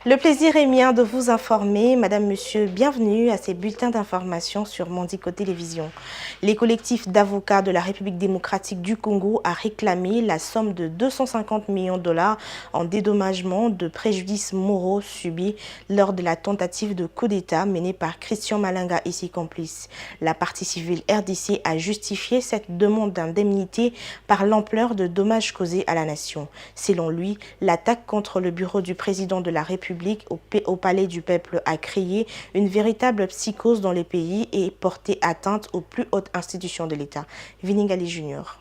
Le plaisir est mien de vous informer. Madame, Monsieur, bienvenue à ces bulletins d'information sur Mondico Télévision. Les collectifs d'avocats de la République démocratique du Congo a réclamé la somme de 250 millions de dollars en dédommagement de préjudices moraux subis lors de la tentative de coup d'État menée par Christian Malanga et ses complices. La partie civile RDC a justifié cette demande d'indemnité par l'ampleur de dommages causés à la nation. Selon lui, l'attaque contre le bureau du président de la République au palais du peuple a créé une véritable psychose dans le pays et porté atteinte aux plus hautes institutions de l'État. Viningali Junior.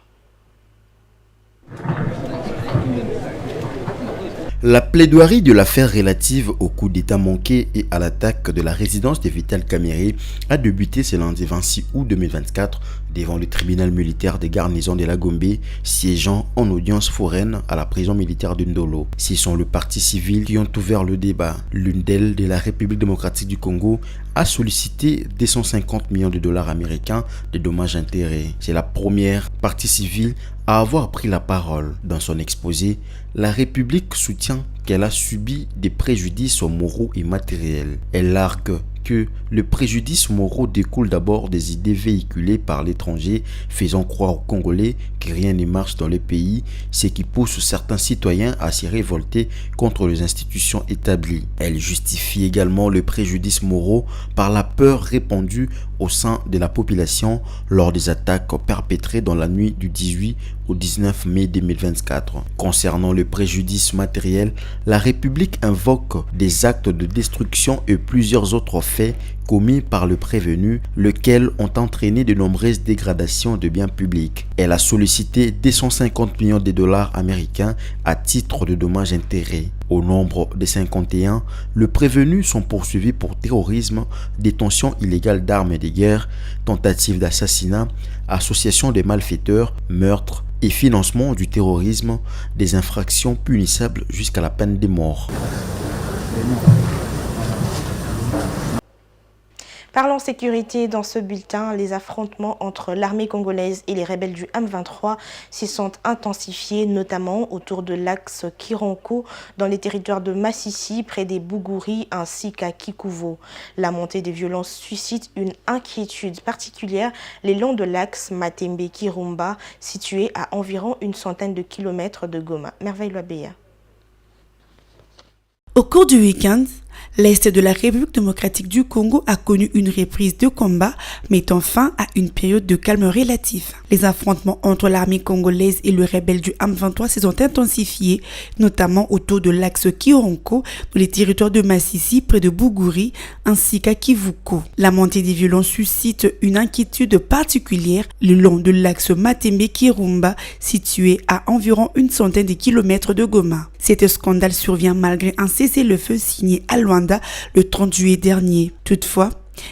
La plaidoirie de l'affaire relative au coup d'État manqué et à l'attaque de la résidence de Vital Kamerhe a débuté ce lundi 26 août 2024 devant le tribunal militaire des garnisons de la Gombe, siégeant en audience foraine à la prison militaire de Ndolo. Ce sont le parti civil qui ont ouvert le débat. L'une d'elles, de la République démocratique du Congo, a sollicité 250 millions de dollars américains de dommages-intérêts. C'est la première partie civile à avoir pris la parole. Dans son exposé, la République soutient qu'elle a subi des préjudices moraux et matériels. Elle argue que le préjudice moraux découle d'abord des idées véhiculées par l'étranger faisant croire aux Congolais que rien ne marche dans le pays, ce qui pousse certains citoyens à se révolter contre les institutions établies. Elle justifie également le préjudice moraux par la peur répandue au sein de la population lors des attaques perpétrées dans la nuit du 18 au 19 mai 2024. Concernant le préjudice matériel, la République invoque des actes de destruction et plusieurs autres faits commis par le prévenu, lesquels ont entraîné de nombreuses dégradations de biens publics. Elle a sollicité 250 millions de dollars américains à titre de dommages-intérêts. Au nombre de 51, le prévenu sont poursuivis pour terrorisme, détention illégale d'armes de guerre, tentative d'assassinat, association de malfaiteurs, meurtre et financement du terrorisme, des infractions punissables jusqu'à la peine de mort. Parlons sécurité dans ce bulletin. Les affrontements entre l'armée congolaise et les rebelles du M23 s'y sont intensifiés, notamment autour de l'axe Kironko, dans les territoires de Massissi, près des Bougouri, ainsi qu'à Kikuvo. La montée des violences suscite une inquiétude particulière le long de l'axe Matembe-Kirumba, situé à environ une centaine de kilomètres de Goma. Merveille Loabéa. Au cours du week-end, l'Est de la République démocratique du Congo a connu une reprise de combat, mettant fin à une période de calme relatif. Les affrontements entre l'armée congolaise et le rebelle du M23 se sont intensifiés, notamment autour de l'axe Kironko, dans les territoires de Massissi, près de Bougouri, ainsi qu'à Kivuko. La montée des violences suscite une inquiétude particulière le long de l'axe Matembe-Kirumba, situé à environ une centaine de kilomètres de Goma. Cet scandale survient malgré un cessez-le-feu signé à Luanda le 30 juillet dernier. Toutefois,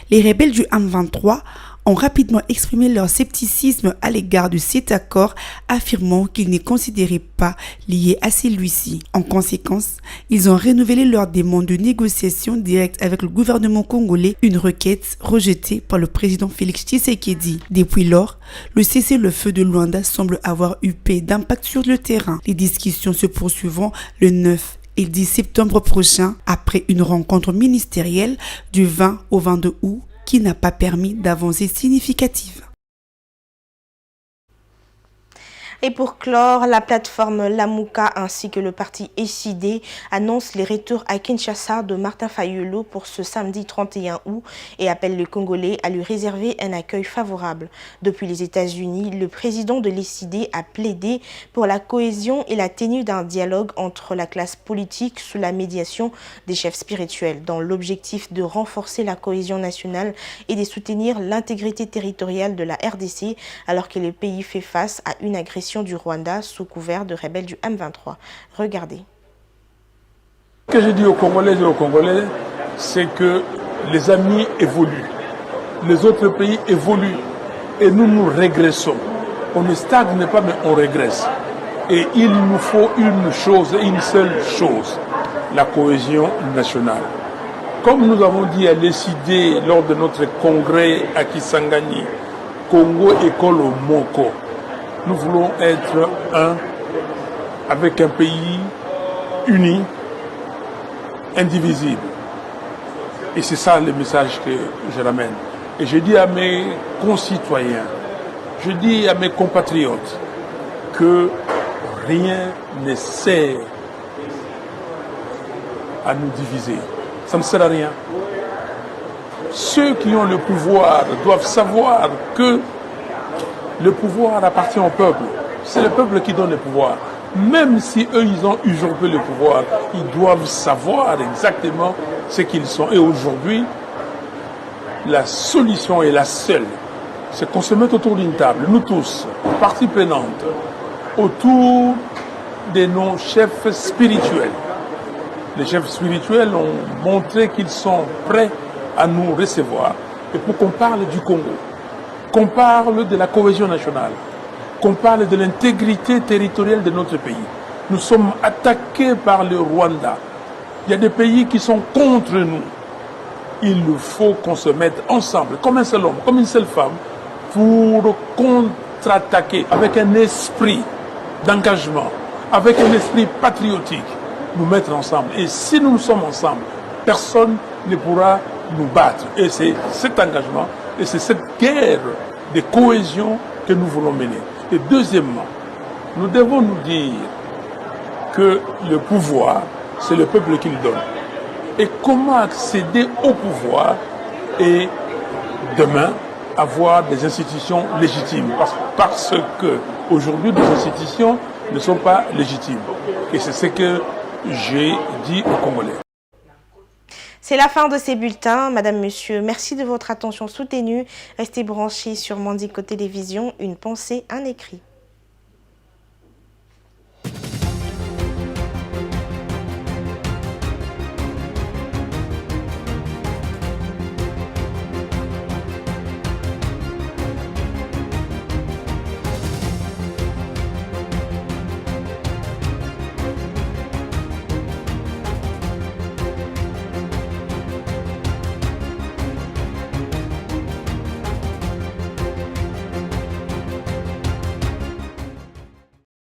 les rebelles du M23 ont rapidement exprimé leur scepticisme à l'égard de cet accord, affirmant qu'ils ne considéraient pas lié à celui-ci. En conséquence, ils ont renouvelé leur demande de négociation directe avec le gouvernement congolais, une requête rejetée par le président Félix Tshisekedi. Depuis lors, le cessez-le-feu de Luanda semble avoir eu peu d'impact sur le terrain. Les discussions se poursuivront le 9 et 10 septembre prochain, après une rencontre ministérielle du 20 au 22 août qui n'a pas permis d'avancées significatives. Et pour clore, la plateforme Lamuka ainsi que le parti SID annoncent les retours à Kinshasa de Martin Fayulu pour ce samedi 31 août et appellent les Congolais à lui réserver un accueil favorable. Depuis les États-Unis, le président de l'SID a plaidé pour la cohésion et la tenue d'un dialogue entre la classe politique sous la médiation des chefs spirituels, dans l'objectif de renforcer la cohésion nationale et de soutenir l'intégrité territoriale de la RDC alors que le pays fait face à une agression du Rwanda sous couvert de rebelles du M23. Regardez. Ce que je dis aux Congolaises et aux Congolais, c'est que les amis évoluent, les autres pays évoluent et nous régressons. On ne stagne pas, mais on régresse. Et il nous faut une chose, une seule chose, la cohésion nationale. Comme nous avons dit à l'ECD lors de notre congrès à Kisangani, Congo Ekolo Moko, nous voulons être un avec un pays uni, indivisible. Et c'est ça le message que je ramène. Et je dis à mes concitoyens, je dis à mes compatriotes que rien ne sert à nous diviser. Ça ne sert à rien. Ceux qui ont le pouvoir doivent savoir que le pouvoir appartient au peuple. C'est le peuple qui donne le pouvoir. Même si eux, ils ont usurpé le pouvoir, ils doivent savoir exactement ce qu'ils sont. Et aujourd'hui, la solution est la seule. C'est qu'on se mette autour d'une table, nous tous, parties prenantes, autour de nos chefs spirituels. Les chefs spirituels ont montré qu'ils sont prêts à nous recevoir. Et pour qu'on parle du Congo, qu'on parle de la cohésion nationale, qu'on parle de l'intégrité territoriale de notre pays. Nous sommes attaqués par le Rwanda. Il y a des pays qui sont contre nous. Il faut qu'on se mette ensemble, comme un seul homme, comme une seule femme, pour contre-attaquer avec un esprit d'engagement, avec un esprit patriotique, nous mettre ensemble. Et si nous sommes ensemble, personne ne pourra nous battre. Et c'est cet engagement, et c'est cette guerre de cohésion que nous voulons mener. Et deuxièmement, nous devons nous dire que le pouvoir, c'est le peuple qui le donne. Et comment accéder au pouvoir et demain avoir des institutions légitimes. Parce que aujourd'hui, nos institutions ne sont pas légitimes. Et c'est ce que j'ai dit aux Congolais. C'est la fin de ces bulletins. Madame, Monsieur, merci de votre attention soutenue. Restez branchés sur Mandiko Télévision. Une pensée, un écrit.